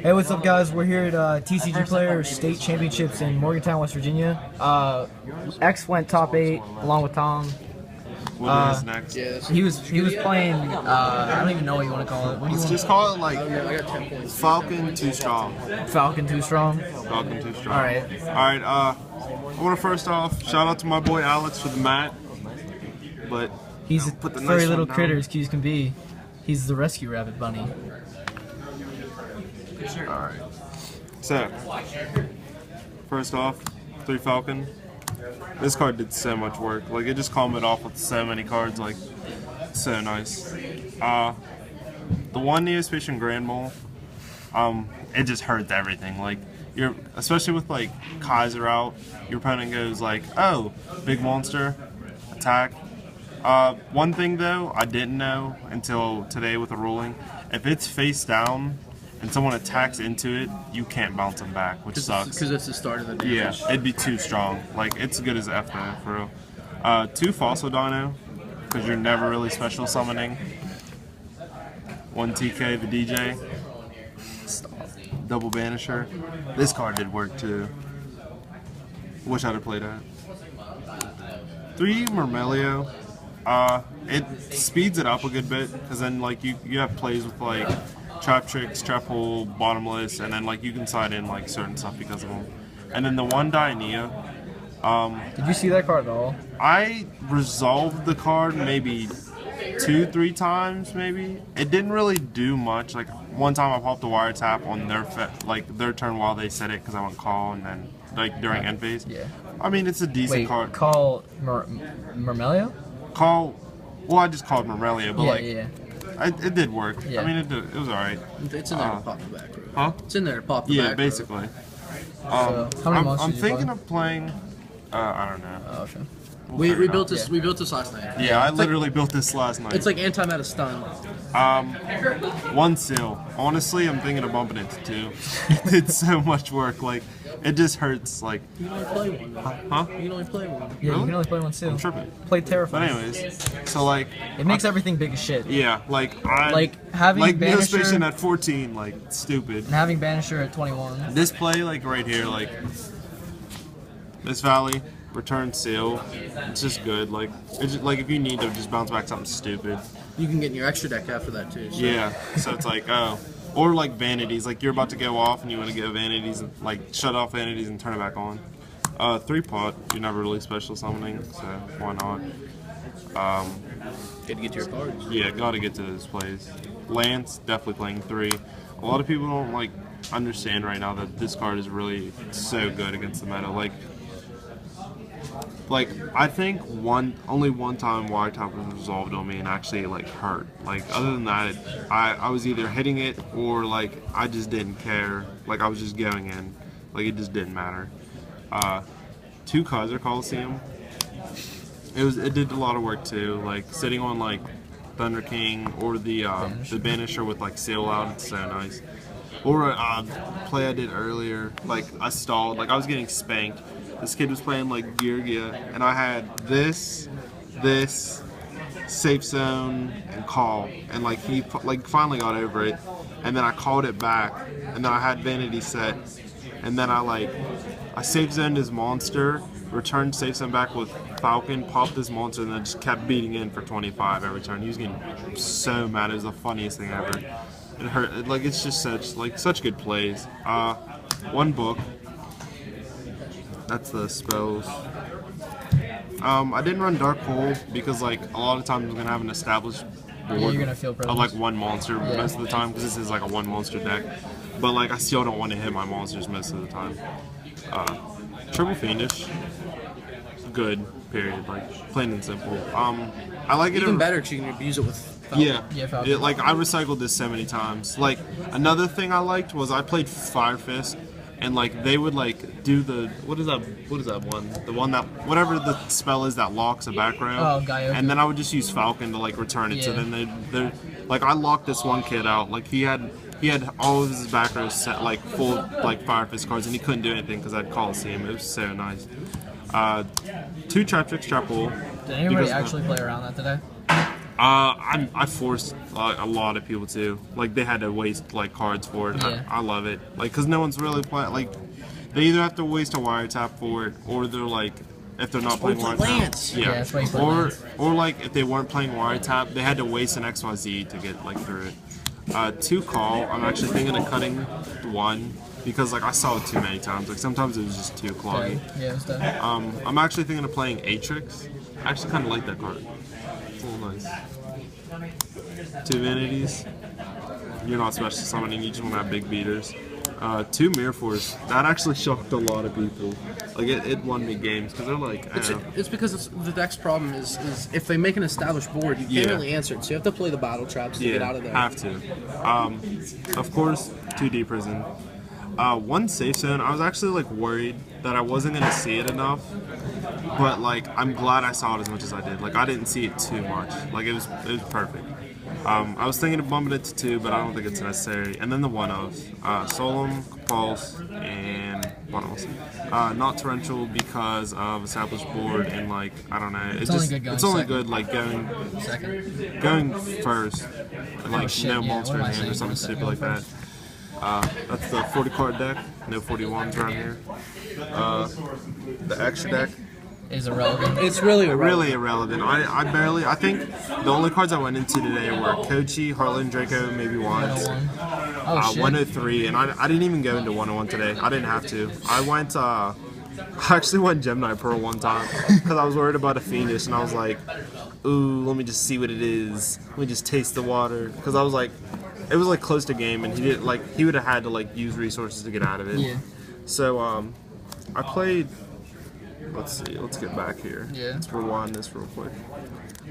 Hey, what's up, guys? We're here at TCG Player State Championships in Morgantown, West Virginia. X went top 8 along with Tom. What is next? He was playing. I don't even know what you want to call it. What do you Let's want? just call it like Falcon Too Strong. Falcon Too Strong. Falcon Too Strong. All right. I want to first off shout out to my boy Alex for the mat, but He's put the furry nice little one critter down. as cute as can be. He's the rescue rabbit bunny. Alright. So, first off, 3 Falcon. This card did so much work. Like, it just calmed it off with so many cards. Like, so nice. The one Neospatian Grand Mole, it just hurts everything. Like, especially with, like, Kaiser out, your opponent goes like, oh, big monster, attack. One thing, though, I didn't know until today with the ruling, if it's face down, and someone attacks into it, you can't bounce them back, which sucks. Because it's the start of the damage. Yeah, it'd be too strong. Like, it's good as F though, for real. 2 Fossil Dino, because you're never really special summoning. 1 TK, the DJ. Stop. Double Banisher. This card did work too. Wish I'd have played that. 3 Murmelio. It speeds it up a good bit, because then, like, you have plays with, like, Trap Tricks, Trap Hole, Bottomless, and then, like, you can side in, like, certain stuff because of them. And then the 1 Dianea. Did you see that card at all? I resolved the card maybe 2-3 times, maybe. It didn't really do much. Like, one time I popped a Wiretap on their turn while they said it, because I went call, and then, like, during end phase. Yeah. I mean, it's a decent Wait, card. call Murmelio? Well, I just called Morelia, but, Yeah, like, yeah. It did work. Yeah. I mean, it was alright. It's in there to pop the back row. Huh? It's in there to pop the back Yeah, row. basically. So, how many monsters I'm did you thinking play? of playing. I don't know. Oh, okay. We figure it built out. this. We built this last night. Yeah, I It's literally built this last night. It's like anti-meta stun. 1 seal. Honestly, I'm thinking of bumping it to 2. It did so much work. Like, it just hurts. Like, You can only play one. huh? You can only play one. Yeah, Really? you can only play one too. I'm tripping. Play But Terrifying. anyways, so like, It makes everything big as shit. yeah, like Having like Banisher Neospatian at 14, like stupid. and having Banisher at 21. This play, like right here, like this Valley, return seal, it's just good. Like, it's just, like if you need to just bounce back something stupid. You can get in your extra deck after that too. So. Yeah, so it's like, oh. Or like Vanities, like you're about to go off and you want to get Vanities and like shut off Vanities and turn it back on. 3 pot, you're never really special summoning, so why not? Gotta get to your cards. Yeah, gotta get to those plays. Lance, definitely playing 3. A lot of people don't like understand right now that this card is really so good against the meta. Like I think only one time Wiretap was resolved on me and actually like hurt. Like other than that, I was either hitting it or like I just didn't care. Like I was just going in. Like it just didn't matter. 2 Kaiser Coliseum. It did a lot of work too. Like sitting on like Thunder King or the Banisher with like Seal out. It's so nice. Or a play I did earlier. Like I stalled. Like I was getting spanked. This kid was playing like Geargia, and I had this, safe zone, and call, and like he like finally got over it, and then I called it back, and then I had Vanity set, and then I safe zoned his monster, returned safe zone back with Falcon, popped this monster, and then just kept beating in for 25 every turn. He was getting so mad. It was the funniest thing ever. It hurt. Like it's just such good plays. 1 book. That's the spells. I didn't run Dark Hole because like a lot of times I'm gonna have an established board Yeah, you're gonna feel of like 1 monster most of the time because this is like a 1 monster deck. But like I still don't want to hit my monsters most of the time. Triple Fiendish, good. Period. Like plain and simple. I like it Even better because you can use it with. Falcon. Yeah, Falcon. Like I recycled this so many times. Like another thing I liked was I played Fire Fist. And like they would like do the what is that one? The one that whatever the spell is that locks a back row. Oh, Gaioku. And then I would just use Falcon to like return it. So Yeah. then they like I locked this one kid out. Like he had all of his back rows set like full like Fire Fist cards, and he couldn't do anything because I'd Coliseum. It was so nice. 2 Trap Tricks, Trap Hole. Did anybody actually play around that today? I forced a lot of people to. Like, they had to waste, like, cards for it. Yeah. I love it. Like, because no one's really playing. Like, they either have to waste a wiretap for it, or they're, like, if they're not playing wiretap. Lance. Yeah, that's why you play Lance. Or, like, if they weren't playing wiretap, they had to waste an XYZ to get, like, through it. 2 call, I'm actually thinking of cutting 1. Because, like, I saw it too many times. Like, sometimes it was just too cloggy. Yeah, it was done. I'm actually thinking of playing Atrix. I actually kind of like that card. It's a little nice. 2 Vanities. You're not special summoning, you just want to have big beaters. 2 Mirror Force. That actually shocked a lot of people. Like, it won me games, because they're like, It's because the deck's problem is if they make an established board, you can't really answer it, so you have to play the battle traps to get out of there. Have to. Of course, 2D Prison. 1 Safe Zone, I was actually like worried that I wasn't going to see it enough, but like I'm glad I saw it as much as I did. Like I didn't see it too much. Like it was perfect. I was thinking of bumping it to 2, but I don't think it's necessary. And then the 1-ofs, Solemn, Pulse, and what else? Not Torrential because of established board and like I don't know. It's only good going It's only second. good like Second. going first, like shit, no yeah, monster what am I in hand or saying? something stupid like that. That's the 40 card deck, no 41s around here. The extra deck, Is irrelevant. It's really really irrelevant. I think the only cards I went into today were Kochi, Heartland Draco, maybe once. 101. Oh, shit. 103, and I didn't even go into 101 today. I didn't have to. I actually went Gemini Pearl one time because I was worried about a Fiendish, and I was like, ooh, let me just see what it is. Let me just taste the water, because I was like, it was like close to game, and he would have had to like use resources to get out of it. Yeah. So I played. Let's see. Let's get back here. Yeah. Let's rewind this real quick.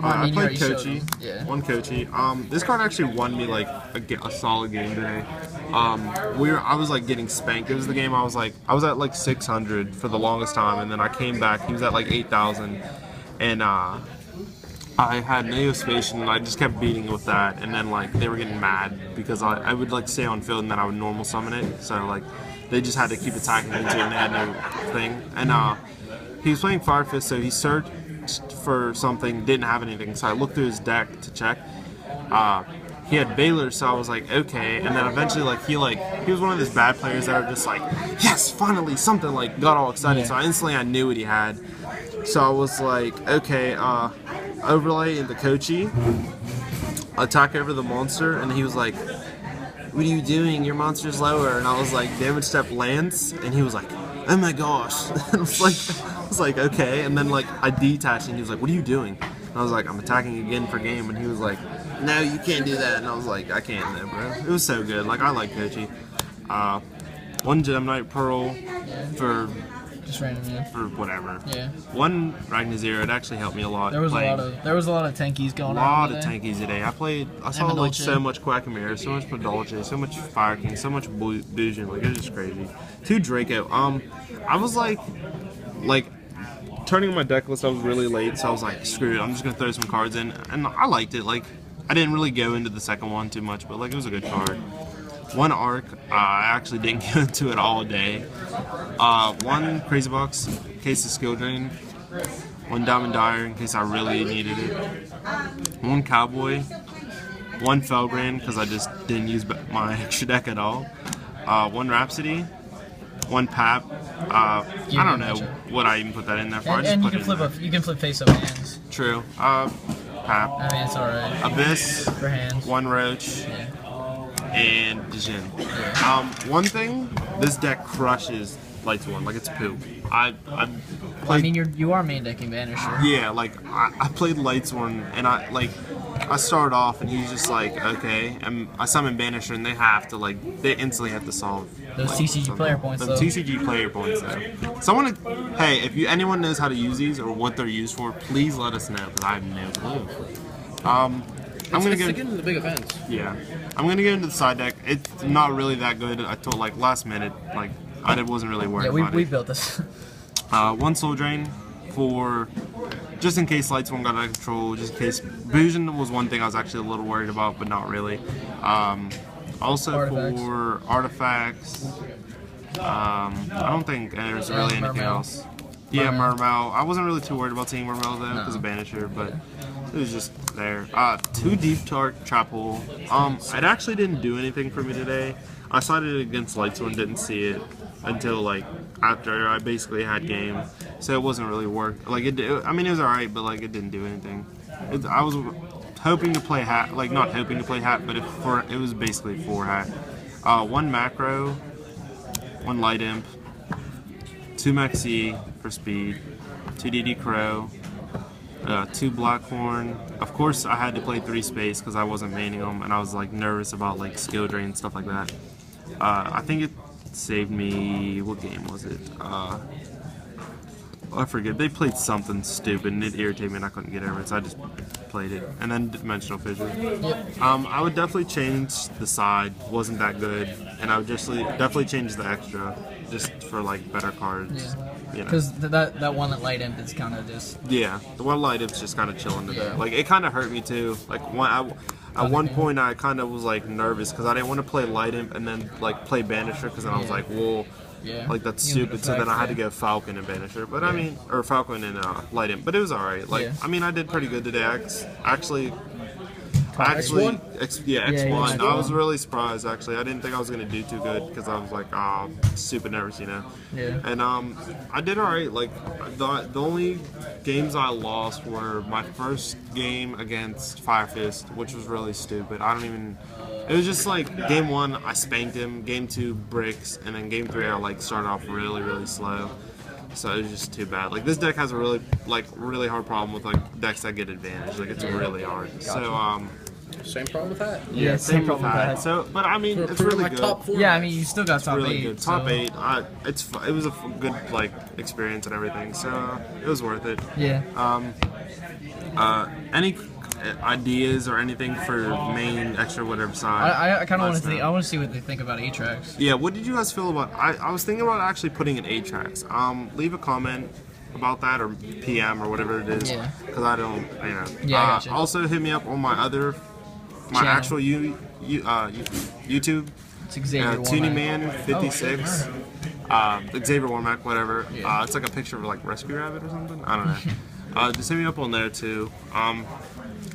I I mean, you played already showed Kochi. them. Yeah. 1 Kochi. This card actually won me like a solid game today. I was like getting spanked. It was the game I was at like 600 for the longest time, and then I came back. He was at like 8,000, and I had Neospatian, and I just kept beating with that, and then like they were getting mad because I would like stay on field and then I would normal summon it. So like they just had to keep attacking into it and they had no thing. And he was playing Fire Fist, so he searched for something, didn't have anything. So I looked through his deck to check. He had Baylor, so I was like, okay. And then eventually, like he was one of those bad players that are just like, yes, finally something. Like got all excited. Yeah. So instantly I knew what he had. So I was like, okay, overlay into Kochi, attack over the monster, and he was like, what are you doing? Your monster's lower. And I was like, damage step Lance, and he was like, oh my gosh. And I was like, okay. And then like I detached, and he was like, what are you doing? And I was like, I'm attacking again for game. And he was like, no, you can't do that. And I was like, I can't, no, bro. It was so good. Like I like Kochi. 1 Gemini Pearl for Just randomly. for whatever. Yeah. 1 Ragnar Zero, it actually helped me a lot. There was playing. a lot of tankies going A on. lot of tankies today. I saw like so much Quackmere, so much Podolce, so much Fire King, so much Bujin. Like it was just crazy. 2 Draco. I was like turning my deck list. I was really late, so I was like, screw it. I'm just gonna throw some cards in, and I liked it. Like I didn't really go into the second one too much, but like it was a good card. 1 Arc. I actually didn't go into it all day. 1 Crazy Box in case of skill drain. 1 Diamond Dyer in case I really needed it. 1 Cowboy. 1 Felbrand because I just didn't use my extra deck at all. 1 Rhapsody. 1 Pap. I don't know what I even put that in there for. And you can flip face-up hands. True. Pap. I mean, it's alright. Abyss. For hands. 1 Roach. Yeah. And Jin. One thing, this deck crushes Lights 1, like it's poop. I I mean, you are main decking Vanisher. yeah, like I played Lights 1, and I started off, and he's just like, okay, and I summon Banisher, and they instantly have to solve Those like, TCG something. player points, The though. TCG player points, though. Hey, if anyone knows how to use these or what they're used for, please let us know, because I have no clue. I'm gonna get go into the big events. Yeah, I'm gonna get into the side deck. It's not really that good. I told like last minute, like I wasn't really worried Yeah, about we it. built this. 1 Soul Drain for just in case Lights 1 got out of control. Just in case Bujin was one thing I was actually a little worried about, but not really. Also Artifacts. for artifacts, I don't think there's really anything Mermail. else. Yeah, Mermail. I wasn't really too worried about seeing Mermail though because of Banisher, but it was just there. 2 Deep Trap Hole. It actually didn't do anything for me today. I sided against Lightsworn and didn't see it until like after I basically had game, so it wasn't really work. Like I mean, it was alright, but like it didn't do anything. I was hoping to play hat, like not hoping to play hat, but it was basically 4 hat. 1 macro, 1 light imp, 2 Maxi for speed, 2 DD Crow, 2 Blackhorn. Of course, I had to play 3 space because I wasn't maining them, and I was like nervous about like skill drain and stuff like that. I think it saved me. What game was it? I forget. They played something stupid and it irritated me and I couldn't get over it, so I just played it. And then Dimensional Fissure. Yep. I would definitely change the side. Wasn't that good, and I would just definitely change the extra, just for like better cards. Yeah. You know. Because that one that light imp is kind of just. Yeah, the one light imp's just kind of chilling to there. Like it kind of hurt me too. Like at one point I kind of was like nervous because I didn't want to play light imp and then like play Banisher because then I was like, well. Yeah. Like that's stupid. So then I had to go Falcon and Banisher, but I mean, or Falcon and Light Imp. But it was alright. Like I mean, I did pretty good today. Actually, X1? X1. I was really surprised. Actually, I didn't think I was gonna do too good because I was like, super nervous, you know. Yeah. And I did alright. Like the only games I lost were my first game against Fire Fist, which was really stupid. It was just like game 1 I spanked him, game 2 bricks, and then game 3 I like started off really slow. So it was just too bad. Like this deck has a really hard problem with like decks that get advantage. Like it's really hard. So Same problem with that. Yeah, same problem with that. So, but I mean, it's really good. Top 4 Yeah, I mean, you still got top Really 8. good. Top 8. It was a good like experience and everything. So it was worth it. Yeah. Any ideas or anything for main extra whatever side? I kind of want to think. I want to see what they think about A-Tracks. Yeah, what did you guys feel about? I was thinking about actually putting in 8 tracks. Leave a comment about that or PM or whatever it is. Yeah. Because I don't, you know. Yeah, I gotcha. Also hit me up on my Channel. actual YouTube. It's Xavier TunyMan56. Xavier Warmack, whatever. Yeah. It's like a picture of like Rescue Rabbit or something. I don't know. Just hit me up on there too. All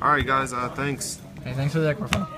right, guys. Thanks. Hey, thanks for the deck profile.